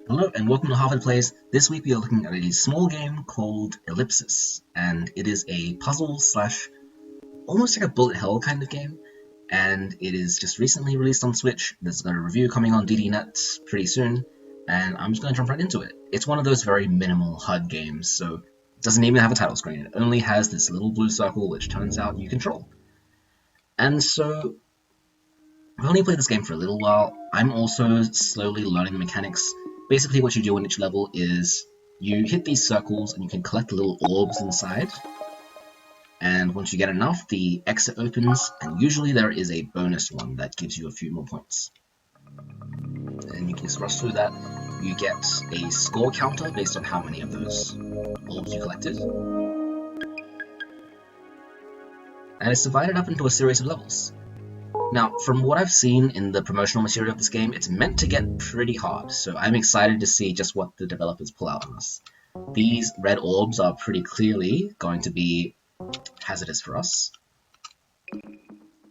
Hello and welcome to Harvard Plays. This week we are looking at a small game called Ellipsis, and it is a puzzle slash almost like a bullet hell kind of game, and it is just recently released on Switch. There's a review coming on DDNet pretty soon, and I'm just going to jump right into it. It's one of those very minimal HUD games, so it doesn't even have a title screen. It only has this little blue circle which turns out you control. And so I've only played this game for a little while. I'm also slowly learning the mechanics. Basically what you do in each level is you hit these circles and you can collect little orbs inside. And once you get enough, the exit opens, and usually there is a bonus one that gives you a few more points. And you can just rush through that. You get a score counter based on how many of those orbs you collected. And it's divided up into a series of levels. Now, from what I've seen in the promotional material of this game, it's meant to get pretty hard, so I'm excited to see just what the developers pull out on us. These red orbs are pretty clearly going to be hazardous for us.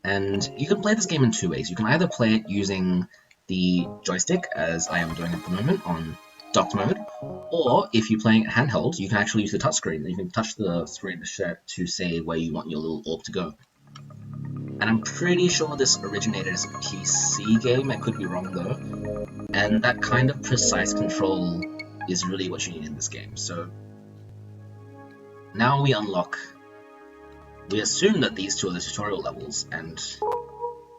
And you can play this game in two ways. You can either play it using the joystick, as I am doing at the moment on docked mode, or if you're playing it handheld, you can actually use the touchscreen. You can touch the screen to say where you want your little orb to go. And I'm pretty sure this originated as a PC game, I could be wrong though, and that kind of precise control is really what you need in this game. So now we assume that these two are the tutorial levels, and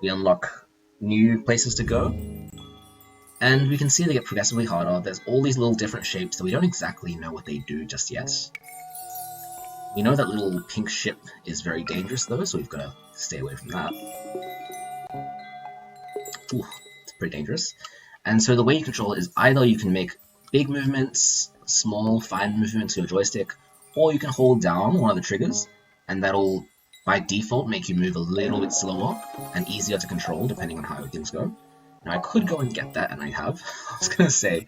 we unlock new places to go, and we can see they get progressively harder. There's all these little different shapes that we don't exactly know what they do just yet. We know that little pink ship is very dangerous though, so we've got to stay away from that. Ooh, it's pretty dangerous. And so the way you control it is either you can make big movements, small, fine movements with your joystick, or you can hold down one of the triggers, and that'll, by default, make you move a little bit slower and easier to control, depending on how things go. Now, I could go and get that, and I have. I was going to say,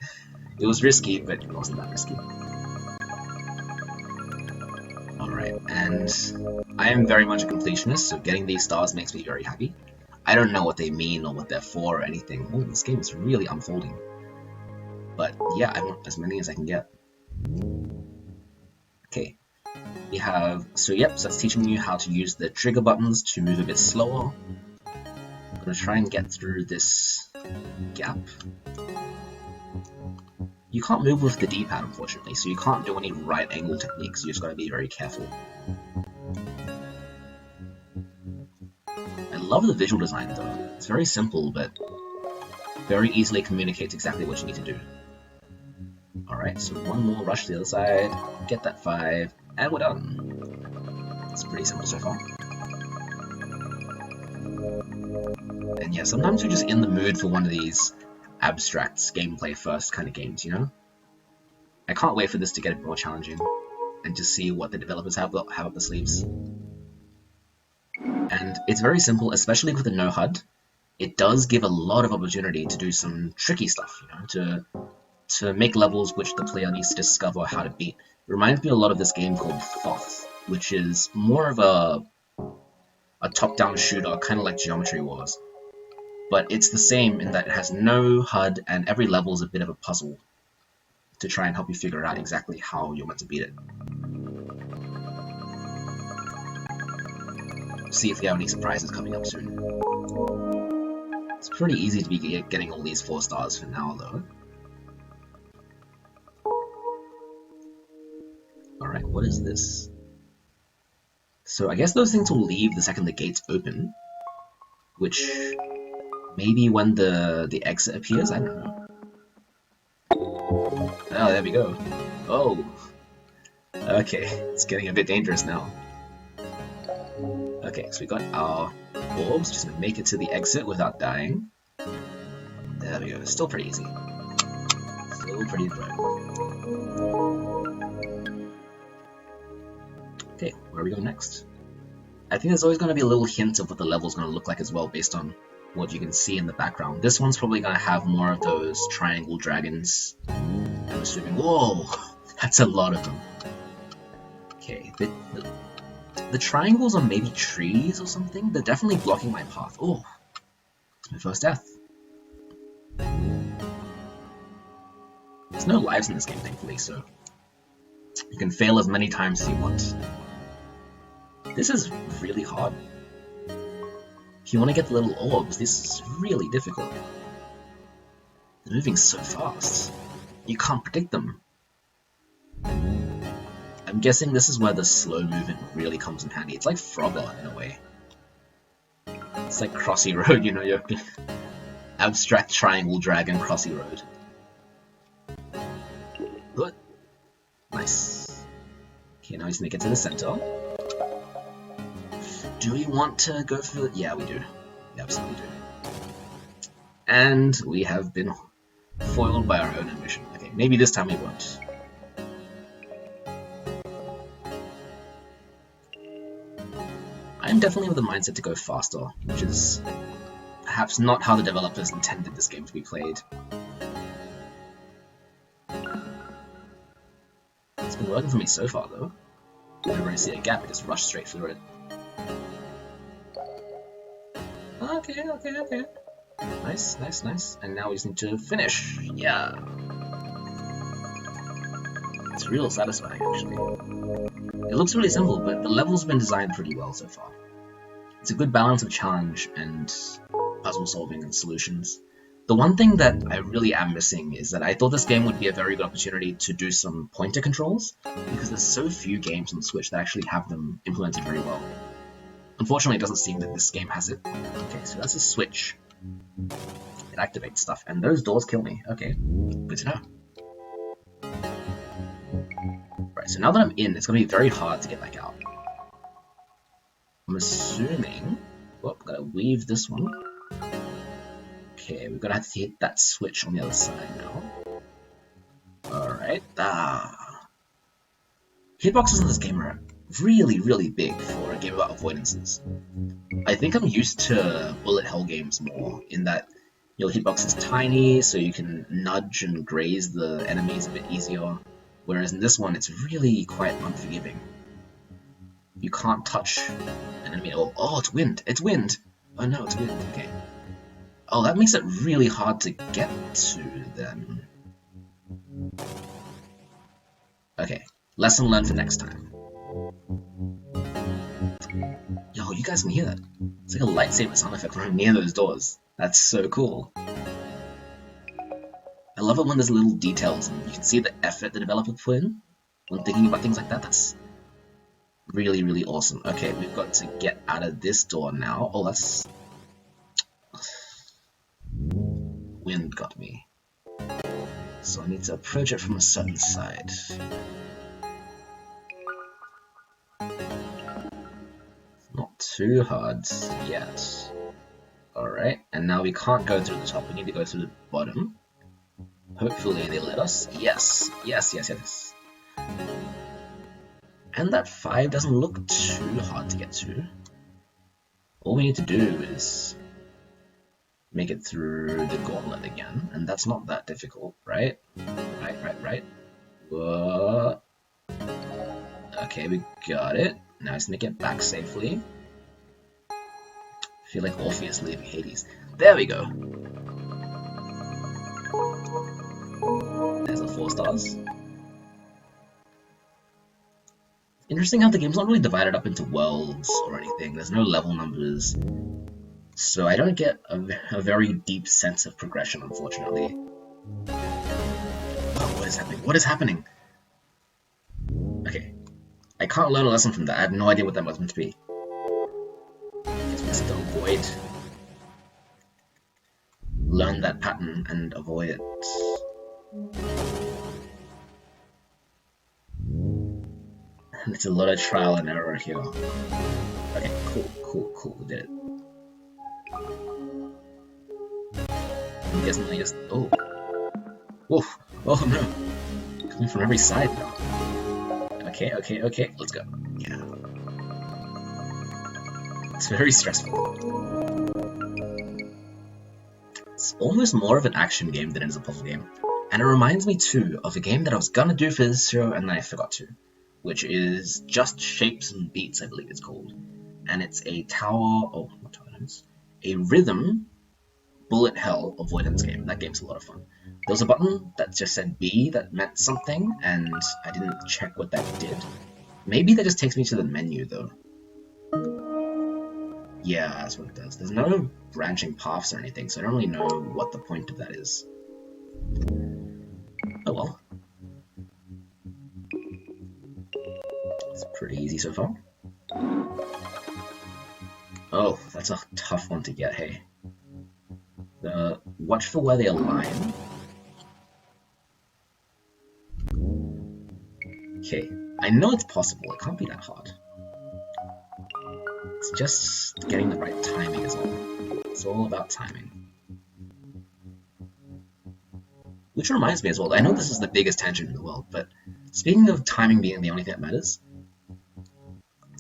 it was risky, but it wasn't that risky. Alright, and I am very much a completionist, so getting these stars makes me very happy. I don't know what they mean or what they're for or anything. Oh, this game is really unfolding. But yeah, I want as many as I can get. Okay, we have, so that's teaching you how to use the trigger buttons to move a bit slower. I'm gonna try and get through this gap. You can't move with the D-pad, unfortunately, so you can't do any right angle techniques. You just gotta be very careful. I love the visual design though. It's very simple, but very easily communicates exactly what you need to do. Alright, so one more rush to the other side, get that 5, and we're done. It's pretty simple so far. And yeah, sometimes you're just in the mood for one of these abstract gameplay first kind of games, you know? I can't wait for this to get a bit more challenging and just see what the developers have up the sleeves. And it's very simple, especially with the no HUD. It does give a lot of opportunity to do some tricky stuff, you know, to make levels which the player needs to discover how to beat. It reminds me a lot of this game called Thoth, which is more of a top-down shooter, kind of like Geometry Wars. But it's the same in that it has no HUD, and every level is a bit of a puzzle to try and help you figure out exactly how you're meant to beat it. See if we have any surprises coming up soon. It's pretty easy to be getting all these 4 stars for now, though. Alright, what is this? So I guess those things will leave the second the gates open, which maybe when the exit appears, I don't know. Oh, there we go. Oh! Okay, it's getting a bit dangerous now. Okay, so we got our orbs, just make it to the exit without dying. There we go, still pretty easy. Still pretty enjoyable. Okay, where are we going next? I think there's always going to be a little hint of what the level's going to look like as well, based on what you can see in the background. This one's probably going to have more of those triangle dragons. I'm assuming. Whoa! That's a lot of them. Okay, the triangles are maybe trees or something? They're definitely blocking my path. Oh! It's my first death. There's no lives in this game, thankfully, so you can fail as many times as you want. This is really hard. If you want to get the little orbs, this is really difficult. They're moving so fast. You can't predict them. I'm guessing this is where the slow movement really comes in handy. It's like Frogger in a way. It's like Crossy Road, you know, your abstract triangle dragon Crossy Road. Good. Nice. Okay, now we just make it to the center. Do we want to go for the... Yeah, we do. We absolutely do. And we have been foiled by our own ambition. Okay, maybe this time we won't. I'm definitely with the mindset to go faster, which is perhaps not how the developers intended this game to be played. It's been working for me so far, though. Whenever I see a gap, I just rush straight through it. Okay. Nice. And now we just need to finish. Yeah. It's real satisfying, actually. It looks really simple, but the level's been designed pretty well so far. It's a good balance of challenge and puzzle solving and solutions. The one thing that I really am missing is that I thought this game would be a very good opportunity to do some pointer controls, because there's so few games on the Switch that actually have them implemented very well. Unfortunately, it doesn't seem that this game has it. Okay, so that's a switch. It activates stuff, and those doors kill me. Okay, good to know. Right, so now that I'm in, it's going to be very hard to get back out. I'm assuming... Well, I've got to weave this one. Okay, we're going to have to hit that switch on the other side now. Alright. Hitboxes in this game are really big for a game about avoidances. I think I'm used to bullet hell games more, in that your hitbox is tiny, so you can nudge and graze the enemies a bit easier, whereas in this one it's really quite unforgiving. You can't touch an enemy. Oh, it's wind! It's wind! Oh no, it's wind, okay. Oh, that makes it really hard to get to them. Okay, lesson learned for next time. Yo, you guys can hear that? It's like a lightsaber sound effect when I'm near those doors. That's so cool. I love it when there's little details and you can see the effort the developer put in when thinking about things like that. That's really awesome. Okay, we've got to get out of this door now. Oh, that's... Wind got me. So I need to approach it from a certain side. Not too hard yet. Alright, and now we can't go through the top, we need to go through the bottom. Hopefully they let us. Yes. And that 5 doesn't look too hard to get to. All we need to do is make it through the gauntlet again, and that's not that difficult, right? Right. Whoa. Okay, we got it. Now let's make it back safely. I feel like Orpheus leaving Hades. There we go. There's the 4 stars. Interesting how the game's not really divided up into worlds or anything. There's no level numbers. So I don't get a very deep sense of progression, unfortunately. Oh, what is happening? What is happening? Okay. I can't learn a lesson from that. I have no idea what that was meant to be. I guess we just have to avoid. Learn that pattern and avoid it. It's a lot of trial and error here. Okay, cool, we did it. I'm guessing I just... Oh. Woof. Oh no. Coming from every side now. Okay, let's go. Yeah. It's very stressful. It's almost more of an action game than it is a puzzle game. And it reminds me too of a game that I was gonna do for this show and then I forgot to. Which is Just Shapes and Beats, I believe it's called. And it's a tower, oh, not tower, it's a rhythm bullet hell avoidance game. That game's a lot of fun. There was a button that just said B that meant something, and I didn't check what that did. Maybe that just takes me to the menu, though. Yeah, that's what it does. There's no branching paths or anything, so I don't really know what the point of that is. Oh well. It's pretty easy so far. Oh, that's a tough one to get, hey. Watch for where they align. Okay, I know it's possible, it can't be that hard. It's just getting the right timing is all. It's all about timing. Which reminds me as well, I know this is the biggest tangent in the world, but speaking of timing being the only thing that matters,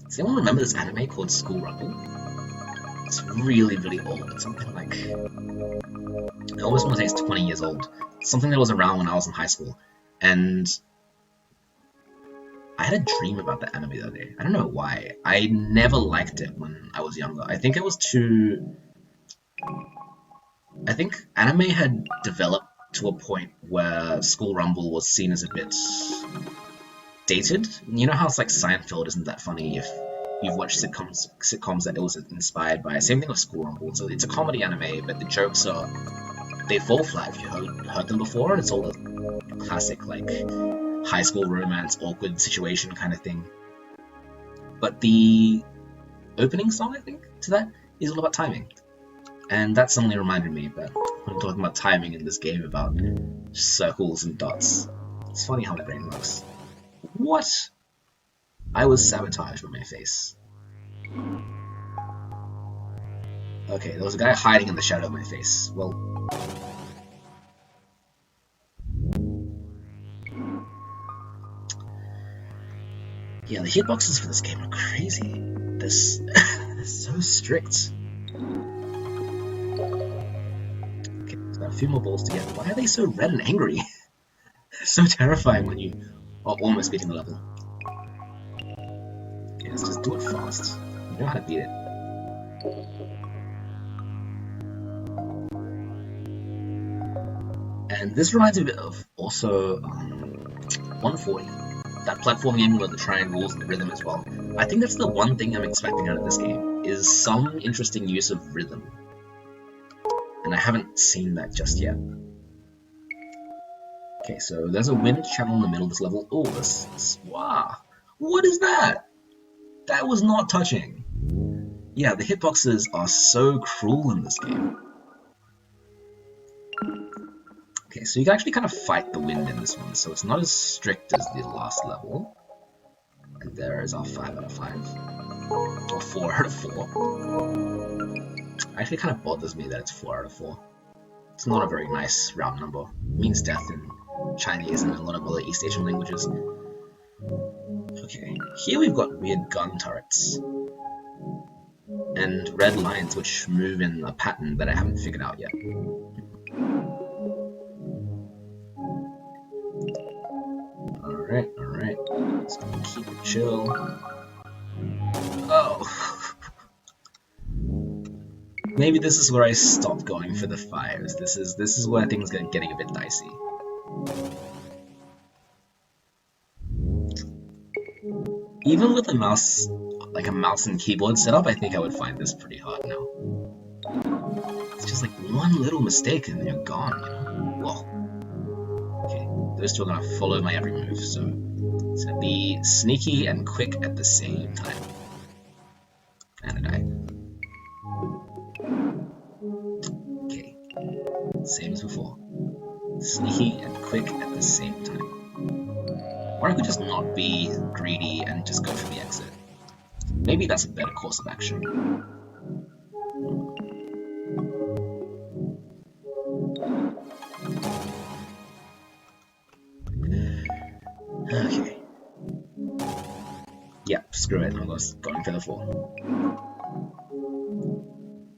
does anyone remember this anime called School Rumble? It's really, really old. It's something like, I almost want to say it's 20 years old. Something that was around when I was in high school. And I had a dream about the anime the other day. I don't know why. I never liked it when I was younger. I think it was too... I think anime had developed to a point where School Rumble was seen as a bit dated. You know how it's like Seinfeld isn't that funny if you've watched sitcoms that it was inspired by. Same thing with School Rumble. So it's a comedy anime, but the jokes are, they fall flat if you heard them before, and it's all a classic like high school romance, awkward situation kind of thing. But the opening song, I think, to that is all about timing. And that suddenly reminded me that when I'm talking about timing in this game about circles and dots, it's funny how my brain works. What? I was sabotaged by my face. Okay, there was a guy hiding in the shadow of my face. Well... yeah, the hitboxes for this game are crazy. They're so strict. Okay, so got a few more balls to get. Why are they so red and angry? So terrifying when you are almost beating the level. Okay, let's just do it fast. You know how to beat it. And this reminds me a bit of also 140. That platform game with the triangles and the rhythm as well. I think that's the one thing I'm expecting out of this game, is some interesting use of rhythm. And I haven't seen that just yet. Okay, so there's a wind channel in the middle of this level. Oh, this... wow! What is that? That was not touching. Yeah, the hitboxes are so cruel in this game. Okay, so you can actually kind of fight the wind in this one, so it's not as strict as the last level. And there is our 5 out of 5. Or 4 out of 4. Actually kind of bothers me that it's 4 out of 4. It's not a very nice round number. It means death in Chinese and a lot of other East Asian languages. Okay, here we've got weird gun turrets. And red lines which move in a pattern that I haven't figured out yet. Alright. Let's keep it chill. Oh! Maybe this is where I stopped going for the fires. This is where things get getting a bit dicey. Even with a mouse, like a mouse and keyboard setup, I think I would find this pretty hard now. It's just like one little mistake and then you're gone, you know? Whoa. Okay, those two are gonna follow my every move, so it's gonna be sneaky and quick at the same time. And I die. Okay, same as before. Sneaky and quick at the same time. Or I could just not be greedy and just go for the exit. Maybe that's a better course of action. Okay. Yeah, screw it, I'm just going for the 4.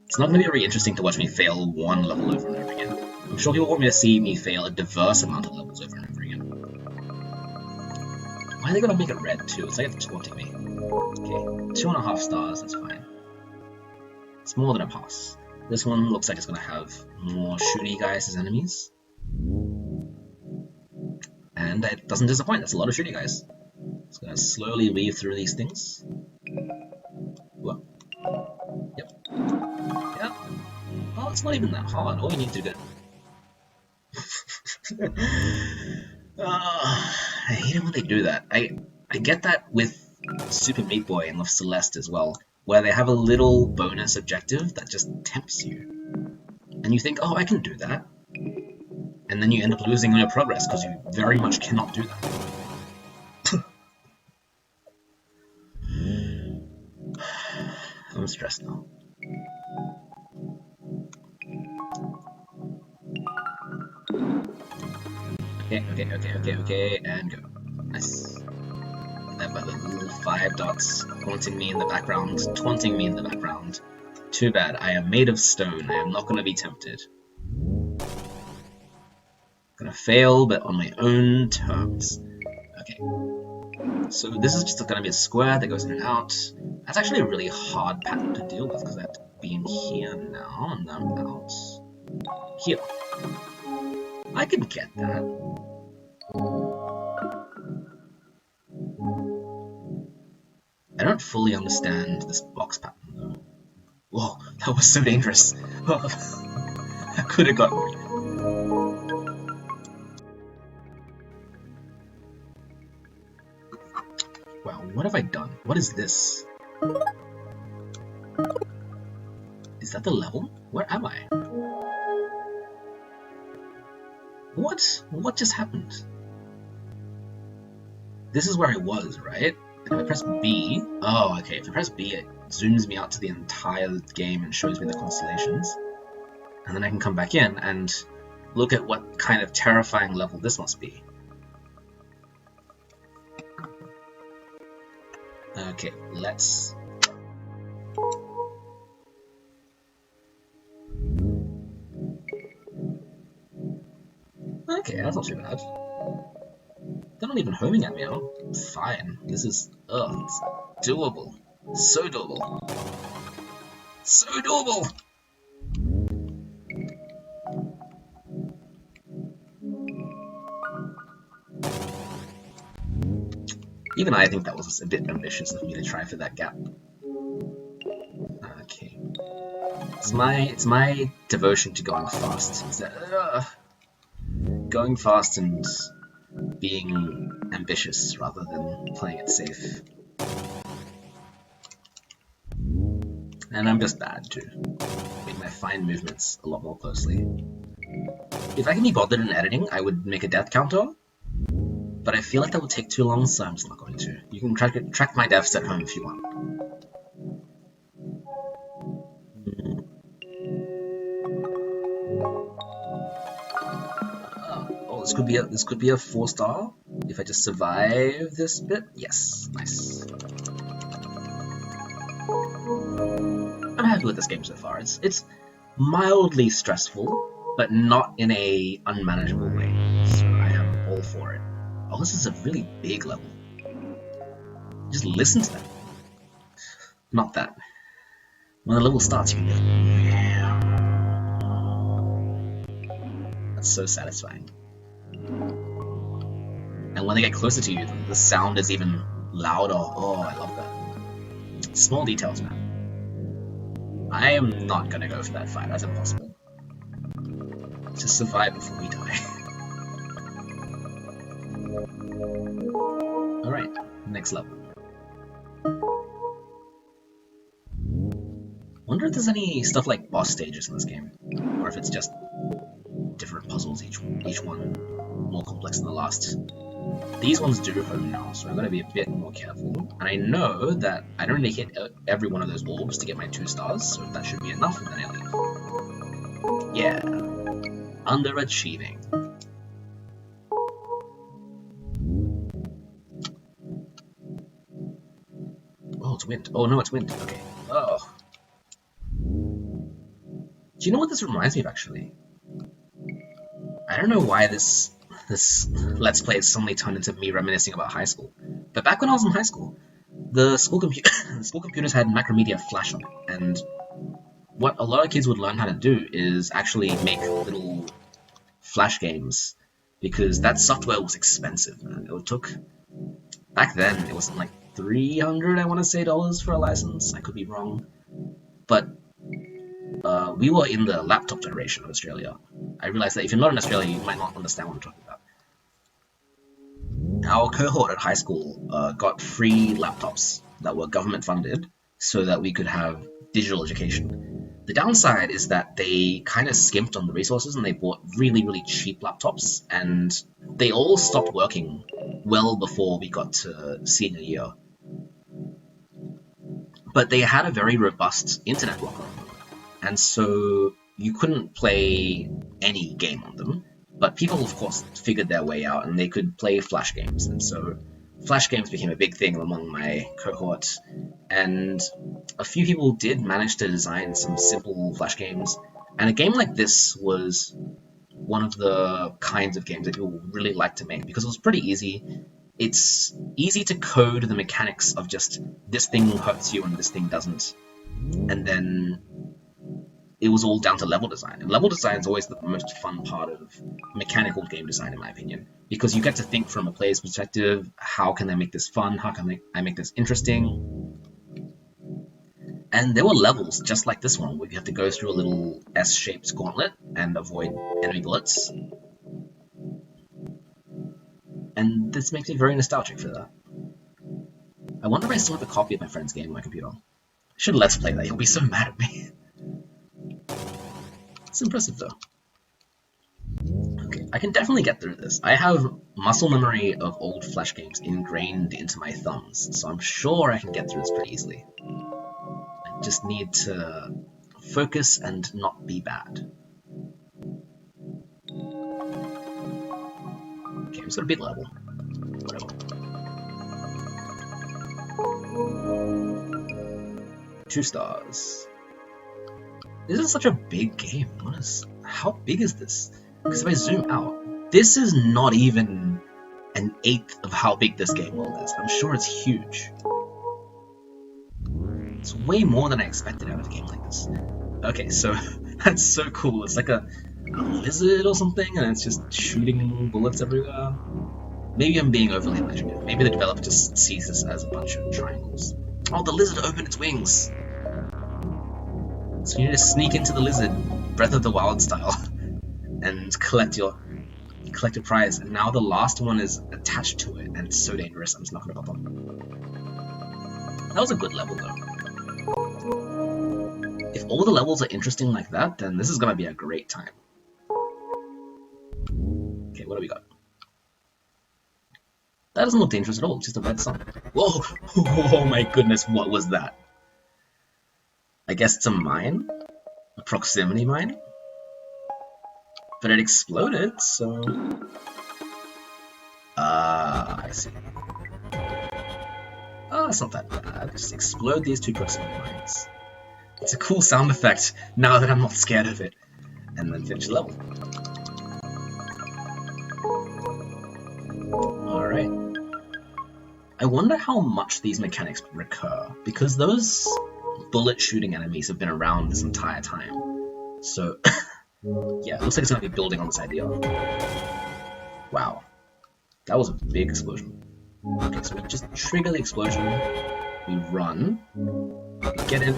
It's not going to be very interesting to watch me fail one level over and over again. I'm sure people want me to see me fail a diverse amount of levels over and over again. Why are they going to make it red too? It's like it's taunting me. Okay, 2.5 stars, that's fine. It's more than a pass. This one looks like it's going to have more shooty guys as enemies. And it doesn't disappoint, that's a lot of shooty guys. It's going to slowly weave through these things. Whoa. Yep. Yep. Oh, it's not even that hard. All you need to do... I hate it when they do that. I get that with Super Meat Boy and with Celeste as well, where they have a little bonus objective that just tempts you. And you think, oh, I can do that. And then you end up losing all your progress because you very much cannot do that. I'm stressed now. Okay, and go. Nice. That by the little 5 dots haunting me in the background, taunting me in the background. Too bad, I am made of stone, I am not gonna be tempted. Gonna fail, but on my own terms. Okay. So this is just gonna be a square that goes in and out. That's actually a really hard pattern to deal with, because I have to be in here now, and I'm out. Here. I can get that. I don't fully understand this box pattern though. Whoa, that was so dangerous. I could have gotten me. Wow, what have I done? What is this? Is that the level? Where am I? What? What just happened? This is where I was, right? And if I press B... Oh, okay, if I press B, it zooms me out to the entire game and shows me the constellations. And then I can come back in and look at what kind of terrifying level this must be. Okay, let's... Okay, that's not too bad. They're not even homing at me, I'm fine. This is... Ugh, it's doable. So doable. So doable! Even I think that was a bit ambitious of me to try for that gap. Okay. It's my devotion to going fast. It's that, going fast and being ambitious rather than playing it safe. And I'm just bad too. Make my fine movements a lot more closely. If I can be bothered in editing, I would make a death counter, but I feel like that would take too long, so I'm just not going to. You can track my deaths at home if you want. Oh, this could be a 4-star if I just survive this bit. Yes, nice. I'm happy with this game so far. It's mildly stressful, but not in a unmanageable way. So I am all for it. Oh, this is a really big level. Just listen to that. Not that. When the level starts, you can go. That's so satisfying. And when they get closer to you, the sound is even louder. Oh, I love that. Small details, man. I am not gonna go for that fight. That's impossible. Just survive before we die. Alright, next level. Wonder if there's any stuff like boss stages in this game, or if it's just different puzzles, each one more complex than the last. These ones do home now, so I'm going to be a bit more careful. And I know that I don't need to hit every one of those orbs to get my 2 stars, so that should be enough, and then I leave. Yeah, underachieving. Oh, it's wind. Oh no, it's wind. Okay. Oh. Do you know what this reminds me of, actually? I don't know why this Let's Play has suddenly turned into me reminiscing about high school. But back when I was in high school, the school computers had Macromedia Flash on it, and what a lot of kids would learn how to do is actually make little flash games, because that software was expensive. It took, back then, it was like $300, I want to say, dollars for a license. I could be wrong, but we were in the laptop generation of Australia. I realized that if you're not in Australia, you might not understand what I'm talking about. Our cohort at high school got free laptops that were government funded so that we could have digital education. The downside is that they kind of skimped on the resources and they bought really, really cheap laptops, and they all stopped working well before we got to senior year. But they had a very robust internet blocker on them, and so you couldn't play any game on them. But people, of course, figured their way out, and they could play Flash games. And so Flash games became a big thing among my cohort. And a few people did manage to design some simple Flash games. And a game like this was one of the kinds of games that people really like to make, because it was pretty easy. It's easy to code the mechanics of just this thing hurts you and this thing doesn't. And then it was all down to level design. And level design is always the most fun part of mechanical game design, in my opinion, because you get to think from a player's perspective, how can I make this fun? How can I make this interesting? And there were levels just like this one, where you have to go through a little S-shaped gauntlet and avoid enemy bullets. And this makes me very nostalgic for that. I wonder if I still have a copy of my friend's game on my computer. I should let's play that, he'll be so mad at me. It's impressive though. Okay, I can definitely get through this. I have muscle memory of old Flash games ingrained into my thumbs, so I'm sure I can get through this pretty easily. I just need to focus and not be bad. Okay, I'm just gonna beat the level. Whatever. Two stars. This is such a big game. How big is this? Because if I zoom out, this is not even an eighth of how big this game world is. I'm sure it's huge. It's way more than I expected out of a game like this. Okay, so that's so cool. It's like a lizard or something, and it's just shooting bullets everywhere. Maybe I'm being overly imaginative. Maybe the developer just sees this as a bunch of triangles. Oh, the lizard opened its wings! So you need to sneak into the lizard, Breath of the Wild style, and collect your prize. And now the last one is attached to it, and it's so dangerous, I'm just not going to bother. That was a good level, though. If all the levels are interesting like that, then this is going to be a great time. Okay, what do we got? That doesn't look dangerous at all, it's just a red sun. Whoa! Oh my goodness, what was that? I guess it's a mine? A proximity mine? But it exploded, so... I see. Oh, it's not that bad. Just explode these two proximity mines. It's a cool sound effect, now that I'm not scared of it. And then finish the level. Alright. I wonder how much these mechanics recur, because those bullet shooting enemies have been around this entire time. So, yeah, it looks like it's going to be building on this idea. Wow. That was a big explosion. Okay, so we just trigger the explosion, we run, we get in,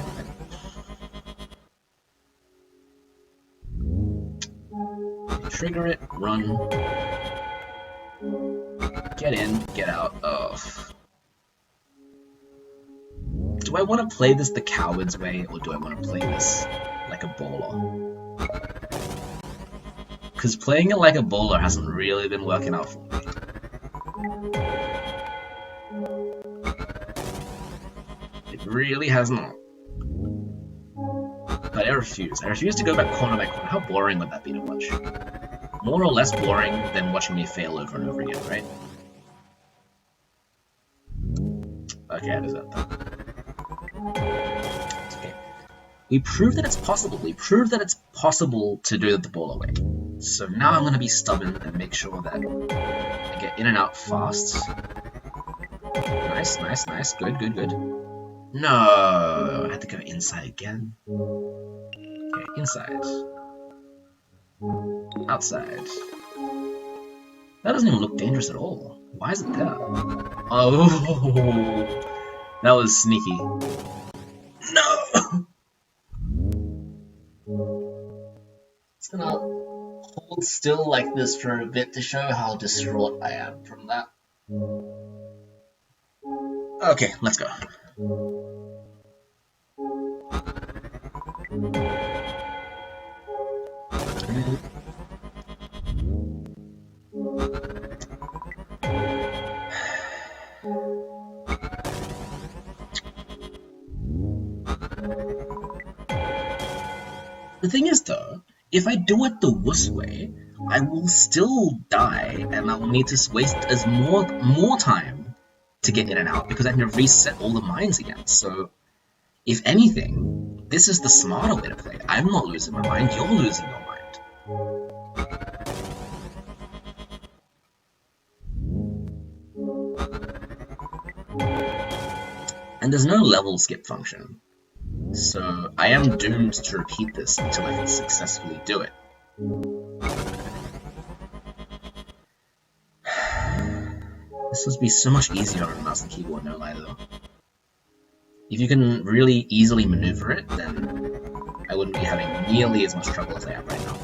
we trigger it, run, get in, get out. Ugh. Do I want to play this the coward's way, or do I want to play this like a baller? Because playing it like a baller hasn't really been working out for me. It really has not. But I refuse. I refuse to go back corner by corner. How boring would that be to watch? More or less boring than watching me fail over and over again, right? Okay, I deserve that. It's okay. We proved that it's possible. We proved that it's possible to do it the baller way. So now I'm going to be stubborn and make sure that I get in and out fast. Nice, nice, nice. Good, good, good. No, I had to go inside again. Inside. Outside. That doesn't even look dangerous at all. Why is it there? Oh, that was sneaky. No! It's gonna hold still like this for a bit to show how distraught I am from that. Okay, let's go. The thing is though, if I do it the wuss way, I will still die and I will need to waste as more time to get in and out because I can reset all the mines again. So if anything, this is the smarter way to play. I'm not losing my mind, you're losing your mind. And there's no level skip function. So I am doomed to repeat this until I can successfully do it. This would be so much easier on a mouse and keyboard, no lie though. If you can really easily maneuver it, then I wouldn't be having nearly as much trouble as I am right now.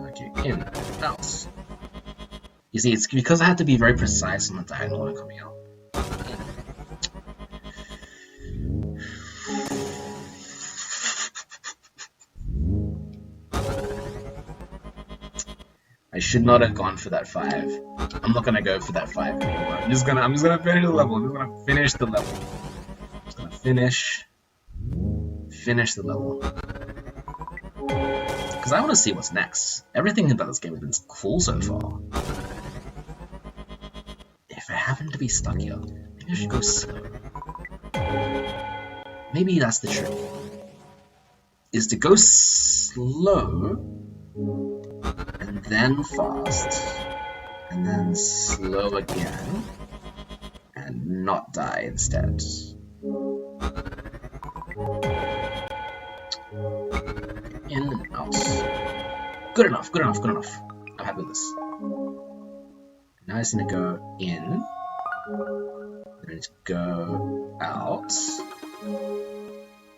Okay, in, out. You see, it's because I had to be very precise on the diagonal when coming out. I should not have gone for that 5. I'm not gonna go for that 5 anymore. I'm just gonna finish the level. I'm just gonna finish the level. I'm just gonna finish the level. Because I want to see what's next. Everything about this game has been cool so far. If I happen to be stuck here, maybe I should go slow. Maybe that's the trick. Is to go slow, and then fast, and then slow again, and not die instead. In and out. Good enough, good enough, good enough. I'm happy with this. Now I just need to go in, then just go out,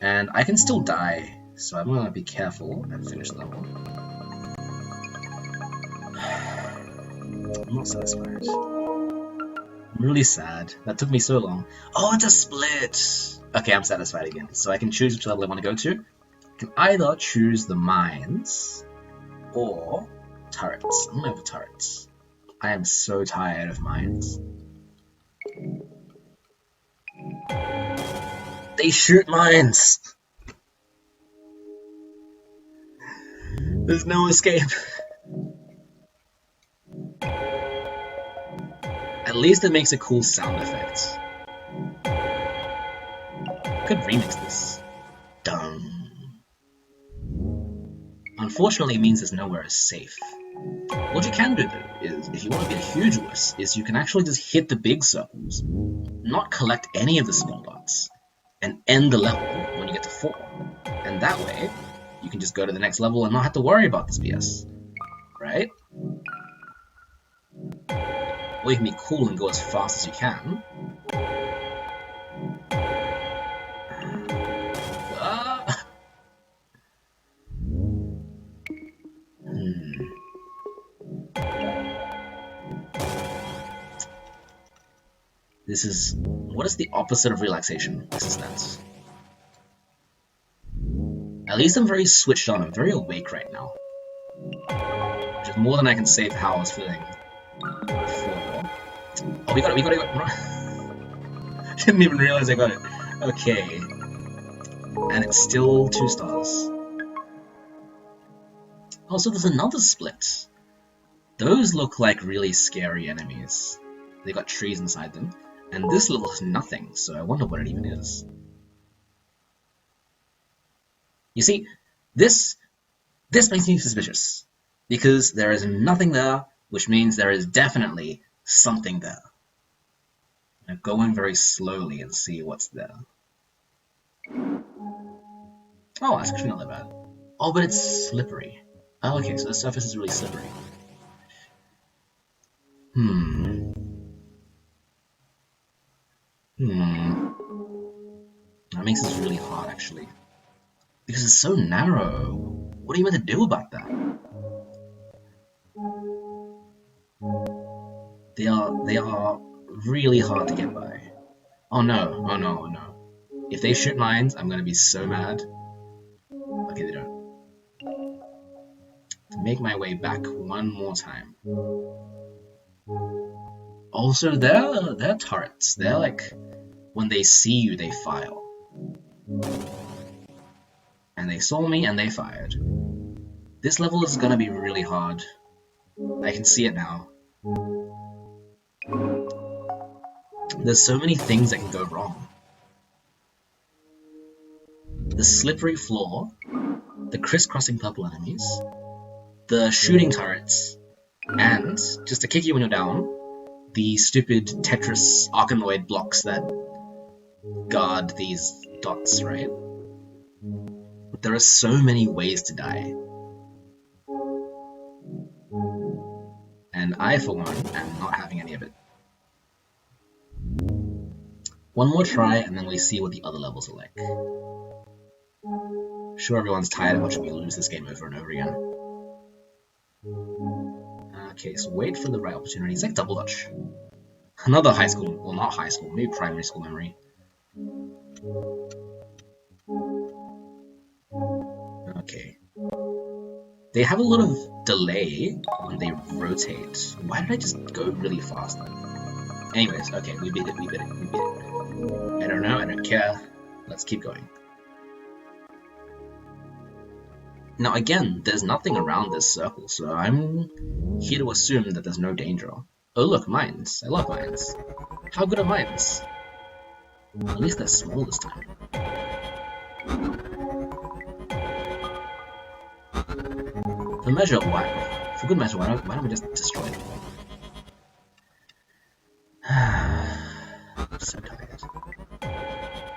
and I can still die, so I'm gonna be careful and finish the level. I'm not satisfied. I'm really sad. That took me so long. Oh, it's a split! Okay, I'm satisfied again. So I can choose which level I want to go to. I can either choose the mines or turrets. I'm gonna go for turrets. I am so tired of mines. They shoot mines! There's no escape. At least it makes a cool sound effect. I could remix this. Dum. Unfortunately, it means there's nowhere safe. What you can do though is, if you want to be a huge wuss, is you can actually just hit the big circles, not collect any of the small dots, and end the level when you get to 4. And that way, you can just go to the next level and not have to worry about this BS. Right? Or you can be cool and go as fast as you can. This is... what is the opposite of relaxation? This is that. At least I'm very switched on. I'm very awake right now. Which is more than I can say for how I was feeling before. Oh, we got it. Didn't even realize I got it. Okay. And it's still 2 stars. Also, there's another split. Those look like really scary enemies. They got trees inside them. And this level has nothing, so I wonder what it even is. You see, this makes me suspicious. Because there is nothing there, which means there is definitely something there. Now go in very slowly and see what's there. Oh, that's actually not that bad. Oh, but it's slippery. Oh, okay, so the surface is really slippery. Hmm. That makes this really hard, actually. Because it's so narrow. What are you meant to do about that? They are really hard to get by. Oh no, oh no, oh no. If they shoot mines, I'm gonna be so mad. Okay, they don't. To make my way back one more time. Also, they're turrets. They're like, when they see you, they fire. And they saw me and they fired. This level is gonna be really hard. I can see it now. There's so many things that can go wrong. The slippery floor, the crisscrossing purple enemies, the shooting turrets, and, just to kick you when you're down, the stupid Tetris Arkanoid blocks that guard these dots, right? There are so many ways to die. And I, for one, am not having any of it. One more try, and then we see what the other levels are like. Sure, everyone's tired of watching me lose this game over and over again. Okay, so wait for the right opportunity. It's like double dutch. Another high school, well not high school, maybe primary school memory. Okay. They have a lot of delay when they rotate. Why did I just go really fast? Anyways, okay, we beat it, we beat it, we beat it. I don't know, I don't care. Let's keep going. Now again, there's nothing around this circle, so I'm here to assume that there's no danger. Oh look, mines. I love mines. How good are mines? At least they're small this time. For measure, why? For good measure, why don't we just destroy them? I'm so tired.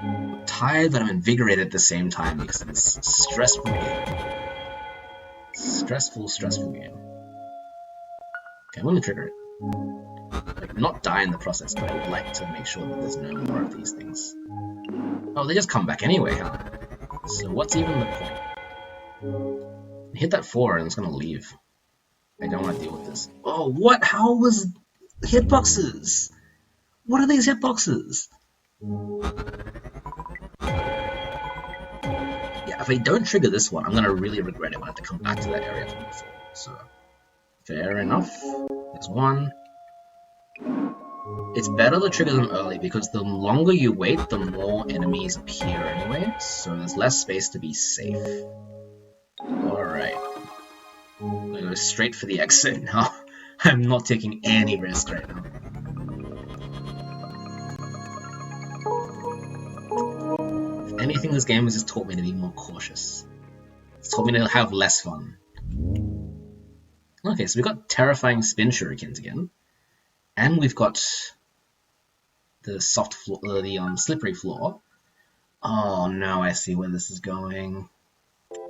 I'm tired, but I'm invigorated at the same time because of this stressful game. Stressful game. Okay, I'm gonna trigger it. Like, not die in the process, but I would like to make sure that there's no more of these things. Oh, they just come back anyway, huh? So what's even the point? Hit that 4 and it's gonna leave. I don't want to deal with this. Oh, what? How was hitboxes? What are these hitboxes? Yeah, if I don't trigger this one, I'm gonna really regret it when I have to come back to that area from before. So, fair enough. There's one. It's better to trigger them early because the longer you wait, the more enemies appear anyway, so there's less space to be safe. Alright. I'm gonna go straight for the exit now. I'm not taking any risk right now. If anything, this game has just taught me to be more cautious. It's taught me to have less fun. Okay, so we've got terrifying spin shurikens again. And we've got the soft floor, the slippery floor. Oh no, I see where this is going.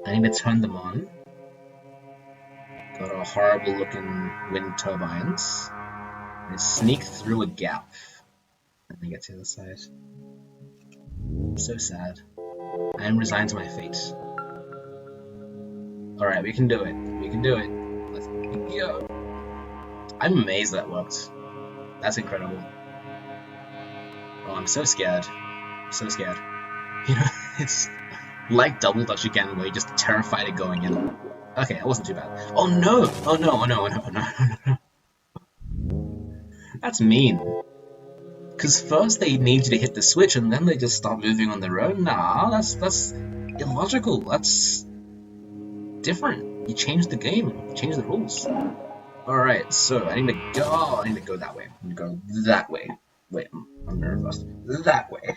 I need to turn them on. Got a horrible looking wind turbines. And sneak through a gap. And then get to the other side. I'm so sad. I am resigned to my fate. Alright, we can do it. We can do it. Let's go. I'm amazed that worked. That's incredible. Oh, I'm so scared. I'm so scared. You know, it's like Double Dutch again, where you're just terrified of going in. Okay, that wasn't too bad. Oh no! Oh no, oh no, oh no, oh no, oh no. That's mean. Because first they need you to hit the switch, and then they just start moving on their own. Nah, that's illogical. That's different. You change the game. You change the rules. Alright, so I need to go. Oh, I need to go that way. I need to go that way. Wait, I'm nervous. That way.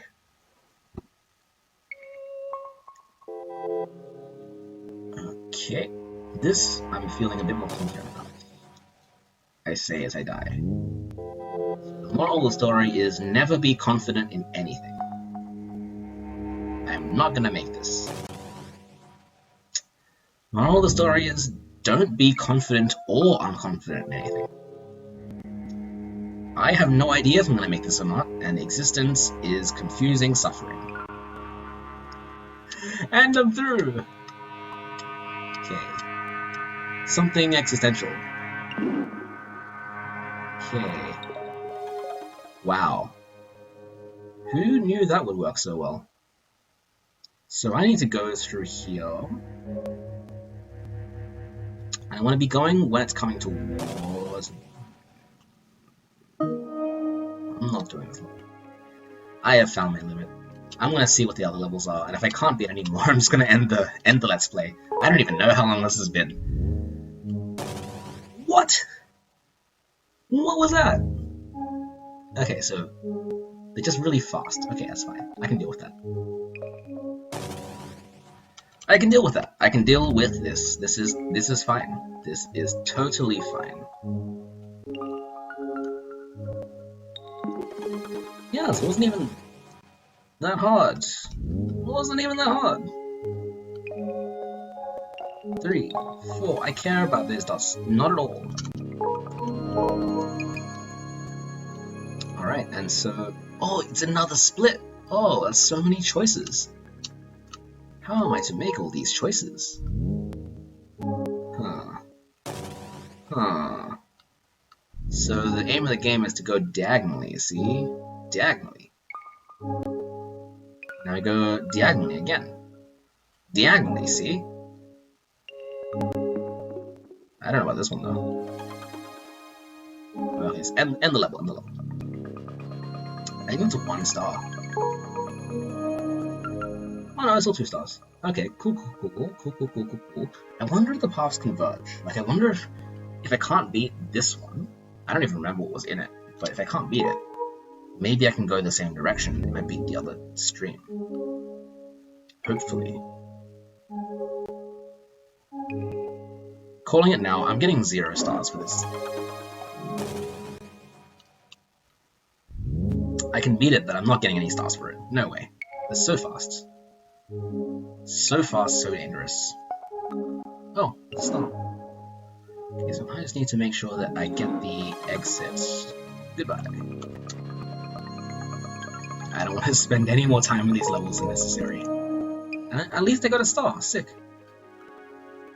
Okay. This, I'm feeling a bit more confident about. I say as I die. The moral of the story is never be confident in anything. I'm not gonna make this. Moral of the story is don't be confident or unconfident in anything. I have no idea if I'm gonna make this or not, and existence is confusing suffering. And I'm through! Okay. Something existential. Okay. Wow. Who knew that would work so well? So I need to go through here. I want to be going when it's coming towards me. I'm not doing this. I have found my limit. I'm gonna see what the other levels are, and if I can't beat anymore, I'm just gonna end the Let's Play. I don't even know how long this has been. What? What was that? Okay, so they're just really fast. Okay, that's fine. I can deal with that. I can deal with that. I can deal with this. This is fine. This is totally fine. Yes, it wasn't even that hard. It wasn't even that hard. 3, 4. I care about these dots. Not at all. Alright, and so... Oh, it's another split! Oh, that's so many choices. How am I to make all these choices? So the aim of the game is to go diagonally, see? Diagonally. Now I go diagonally again. Diagonally, see? I don't know about this one though. Well, yes, end the level, end the level. I think it's 1 star. Oh no, it's all 2 stars. Okay, cool. I wonder if the paths converge. Like, I wonder if I can't beat this one, I don't even remember what was in it, but if I can't beat it, maybe I can go the same direction if I beat the other stream. Hopefully. Calling it now, I'm getting 0 stars for this. I can beat it, but I'm not getting any stars for it. No way. It's so fast. So fast, so dangerous. Oh, it's star. Okay, so I just need to make sure that I get the exit. Goodbye. I don't want to spend any more time with these levels than necessary. And at least I got a star. Sick.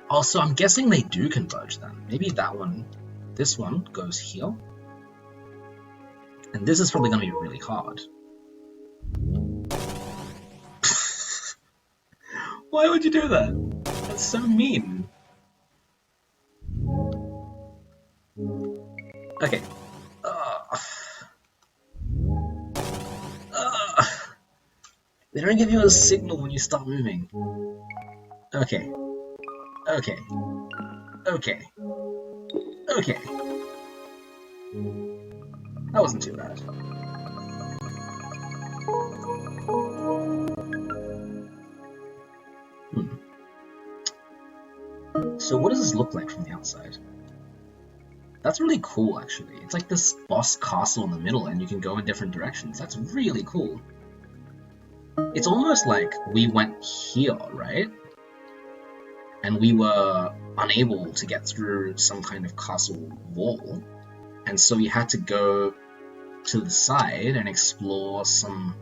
Also, I'm guessing they do converge then. Maybe that one, this one goes here. And this is probably going to be really hard. Why would you do that? That's so mean. Okay. They don't give you a signal when you start moving. Okay. Okay. Okay. Okay. That wasn't too bad. So what does this look like from the outside? That's really cool, actually. It's like this boss castle in the middle, and you can go in different directions. That's really cool. It's almost like we went here, right? And we were unable to get through some kind of castle wall, and so we had to go to the side and explore some...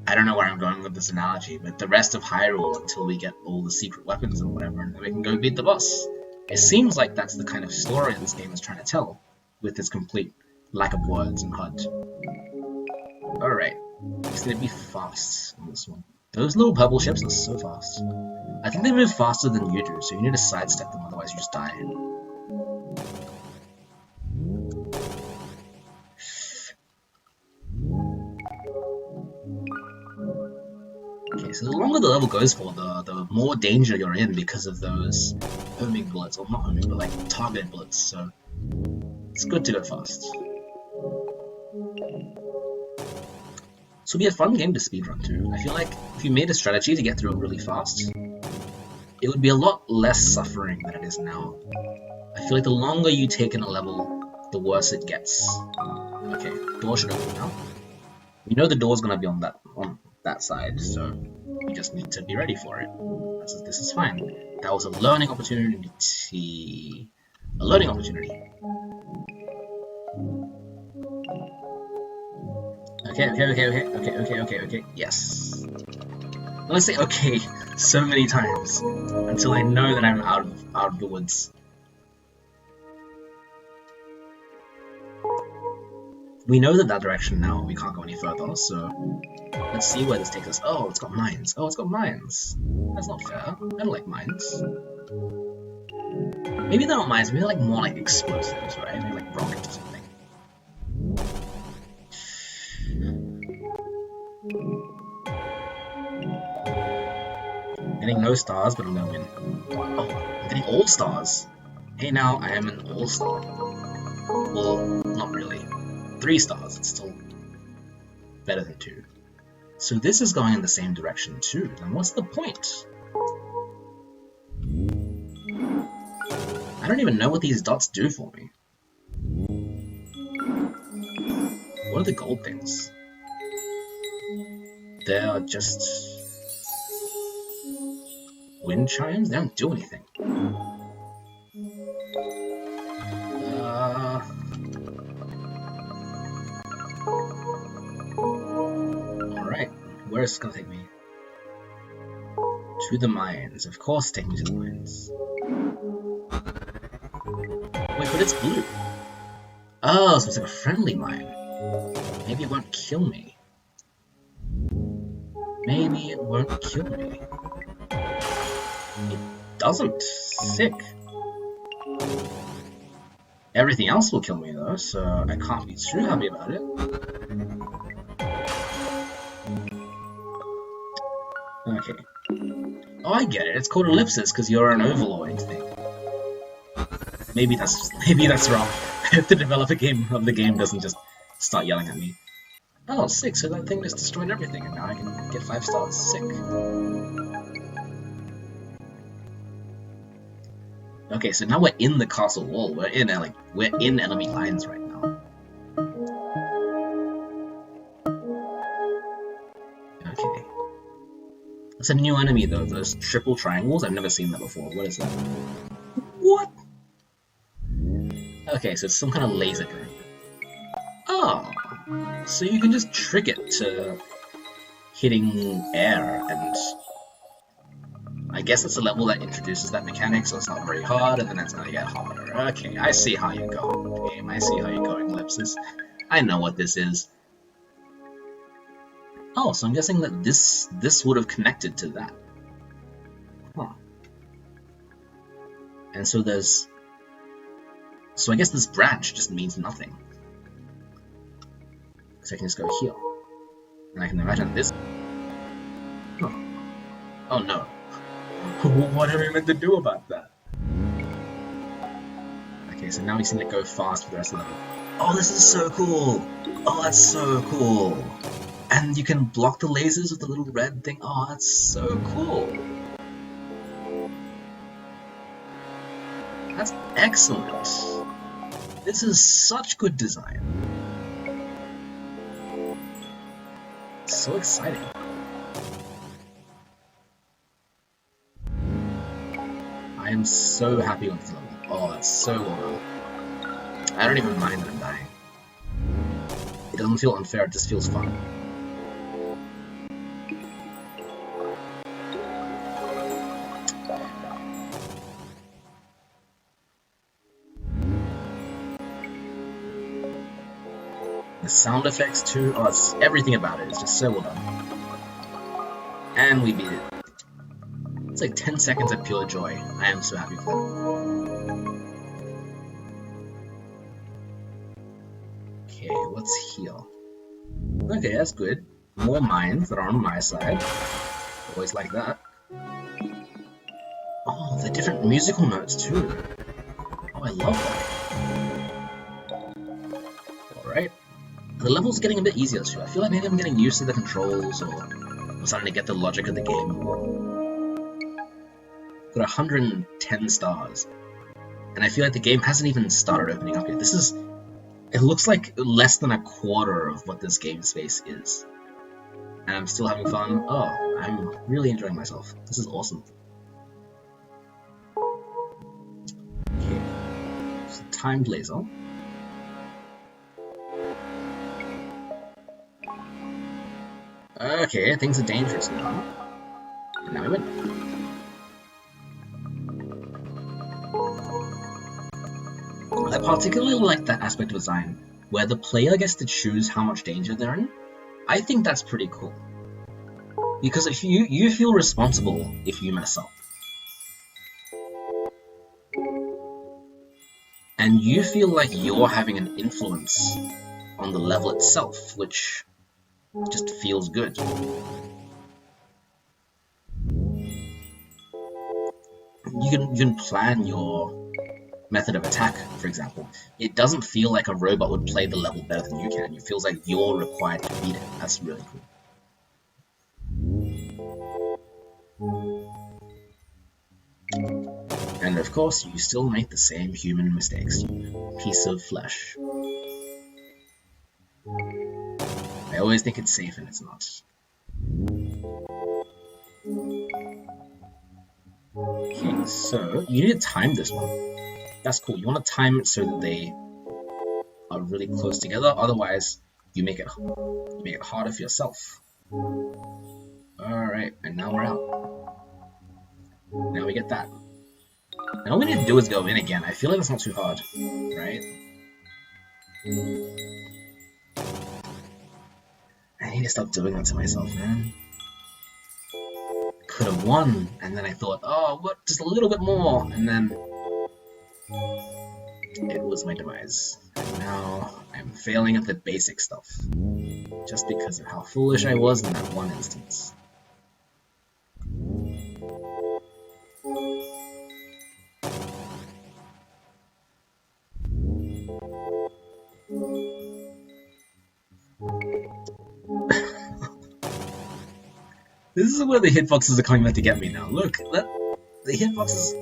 I don't know where I'm going with this analogy, but the rest of Hyrule until we get all the secret weapons and whatever, and then we can go beat the boss. It seems like that's the kind of story this game is trying to tell, with its complete lack of words and HUD. Alright, it's gonna be fast on this one. Those little purple ships are so fast. I think they move faster than you do, so you need to sidestep them, otherwise you just die. Okay, so the longer the level goes for, the more danger you're in because of those homing bullets, or not homing, but like targeted bullets, so it's good to go fast. This will be a fun game to speedrun too. I feel like if you made a strategy to get through it really fast, it would be a lot less suffering than it is now. I feel like the longer you take in a level, the worse it gets. Okay, door should open now. We know the door's gonna be on that side, so we just need to be ready for it. This is fine. That was a learning opportunity. A learning opportunity. Okay. Yes. I'm gonna say okay so many times until I know that I'm out of the woods. We know that direction now. We can't go any further, so let's see where this takes us. Oh, it's got mines. Oh, it's got mines. That's not fair. I don't like mines. Maybe they're not mines. Maybe they're like more like explosives, right? Maybe like rockets or something. Getting no stars, but I'm gonna win. Oh, I'm getting all stars. Hey, now I am an all-star. Well, not really. 3 stars. It's still better than 2. So this is going in the same direction too. Then what's the point? I don't even know what these dots do for me. What are the gold things? They're just wind chimes? They don't do anything. Alright, where is this gonna take me? To the mines. Of course, take me to the mines. Wait, but it's blue. Oh, so it's like a friendly mine. Maybe it won't kill me. Maybe it won't kill me. It doesn't. Sick. Everything else will kill me though, so I can't be too happy about it. Okay. Oh, I get it. It's called Ellipsis because you're an overlord thing. Maybe that's wrong. If the developer of the game doesn't just start yelling at me. Oh, sick! So that thing just destroyed everything, and now I can get 5 stars. Sick. Okay, so now we're in the castle wall. We're in enemy lines right now. Okay. That's a new enemy though. Those triple triangles. I've never seen that before. What is that? What? Okay, so it's some kind of laser gun. Oh, so you can just trick it to hitting air, and I guess it's a level that introduces that mechanic, so it's not very hard, and then it's gonna get harder. Okay, I see how you're going, game. I see how you're going, Ellipsis. I know what this is. Oh, so I'm guessing that this would have connected to that. Huh. And so there's... So I guess this branch just means nothing. So I can just go here. And I can imagine this... Huh. Oh no. What are we meant to do about that? Okay, so now we just need to go fast for the rest of the level. Oh, this is so cool! Oh, that's so cool! And you can block the lasers with the little red thing. Oh, that's so cool! That's excellent! This is such good design. So exciting. I am so happy with this level. Oh, that's so well done. I don't even mind that I'm dying. It doesn't feel unfair, it just feels fun. The sound effects too, oh, it's everything about it is just so well done. And we beat it. It's like 10 seconds of pure joy. I am so happy for that. Okay, what's here? Okay, that's good. More mines that are on my side. Always like that. Oh, the different musical notes too. Oh, I love that. Alright. The level's getting a bit easier too. I feel like maybe I'm getting used to the controls, or I'm starting to get the logic of the game more. Got 110 stars. And I feel like the game hasn't even started opening up yet. This is It looks like less than a quarter of what this game space is. And I'm still having fun. Oh, I'm really enjoying myself. This is awesome. Okay, so timed laser. Okay, things are dangerous now. And now we win. I particularly like that aspect of design, where the player gets to choose how much danger they're in. I think that's pretty cool. Because if you feel responsible if you mess up. And you feel like you're having an influence on the level itself, which just feels good. You can plan your method of attack, for example. It doesn't feel like a robot would play the level better than you can. It feels like you're required to beat it. That's really cool. And of course, you still make the same human mistakes, you piece of flesh. I always think it's safe and it's not. Okay, so you need to time this one. That's cool. You want to time it so that they are really close together. Otherwise, you make it harder for yourself. Alright, and now we're out. Now we get that. And all we need to do is go in again. I feel like that's not too hard, right? I need to stop doing that to myself, man. Could have won, and then I thought, oh, what? Just a little bit more, and then it was my demise. And now I'm failing at the basic stuff, just because of how foolish I was in that one instance. This is where the hitboxes are coming back to get me now. Look, the hitboxes,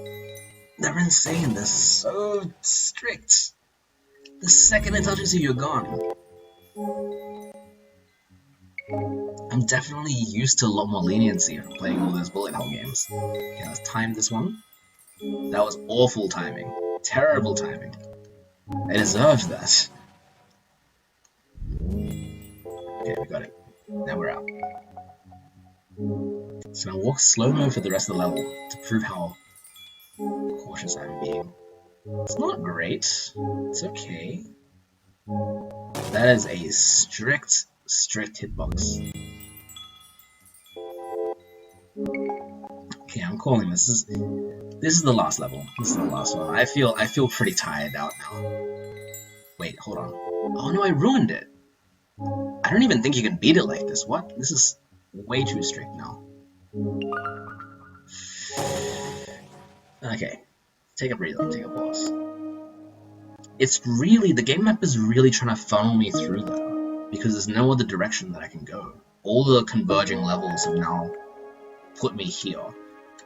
they're insane. They're so strict. The second it touches you, you're gone. I'm definitely used to a lot more leniency from playing all those bullet hell games. Okay, let's time this one. That was awful timing. Terrible timing. I deserved that. Okay, we got it. Now we're out. So I'll walk slow-mo for the rest of the level to prove how cautious I'm being. It's not great. It's okay. That is a strict hitbox. Okay, I'm calling this. This is the last level. This is the last one. I feel pretty tired out now. Wait, hold on. Oh no, I ruined it. I don't even think you can beat it like this. What? This is way too strict now. Okay, take a breather, take a pause. It's really, the game map is really trying to funnel me through that, because there's no other direction that I can go. All the converging levels have now put me here.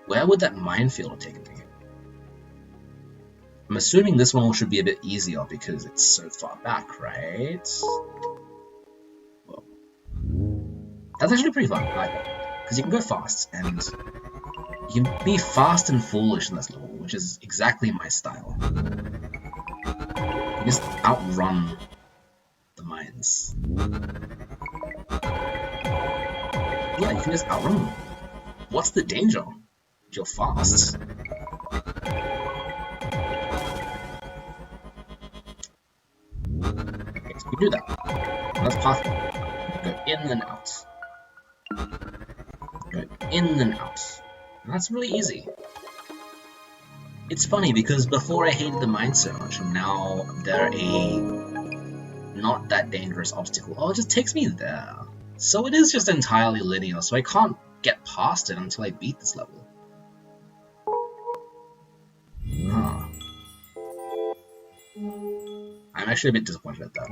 Where would that minefield have taken me? I'm assuming this one should be a bit easier because it's so far back, right? Well, that's actually pretty fun, I like that. Because you can go fast, and you can be fast and foolish in this level, which is exactly my style. You just outrun the mines. Yeah, you can just outrun them. What's the danger? You're fast. Okay, so we do that. That's pathway. Go in and out. Go in and out. And that's really easy. It's funny because before I hated the mines so much, and now they're a not that dangerous obstacle. Oh, it just takes me there. So it is just entirely linear, so I can't get past it until I beat this level. Huh. I'm actually a bit disappointed at that.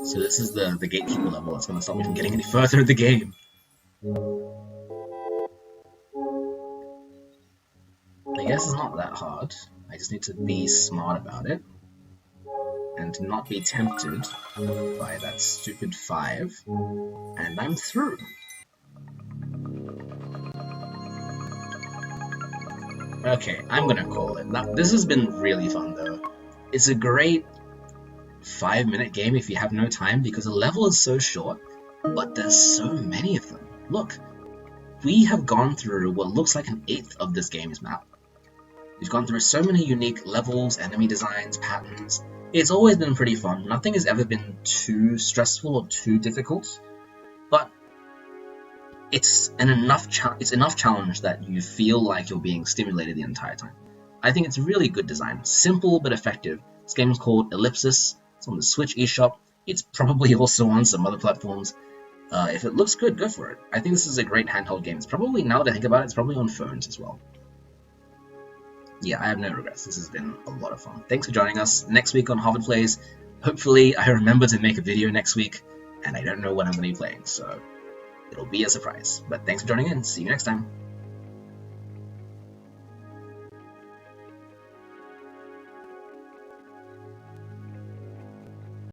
So this is the gatekeeper level that's going to stop me from getting any further in the game. I guess it's not that hard. I just need to be smart about it. and to not be tempted by that stupid 5, and I'm through. Okay, I'm gonna call it. Now, this has been really fun though. It's a great 5-minute game if you have no time, because the level is so short, but there's so many of them. Look, we have gone through what looks like an eighth of this game's map. We've gone through so many unique levels, enemy designs, patterns. It's always been pretty fun. Nothing has ever been too stressful or too difficult, but it's enough challenge that you feel like you're being stimulated the entire time. I think it's really good design, simple but effective. This game is called Ellipsis. It's on the Switch eShop. It's probably also on some other platforms. If it looks good, go for it. I think this is a great handheld game. It's probably, now that I think about it, it's probably on phones as well. Yeah, I have no regrets. This has been a lot of fun. Thanks for joining us. Next week on Harvard Plays, hopefully I remember to make a video next week, and I don't know when I'm going to be playing, so it'll be a surprise. But thanks for joining in. See you next time.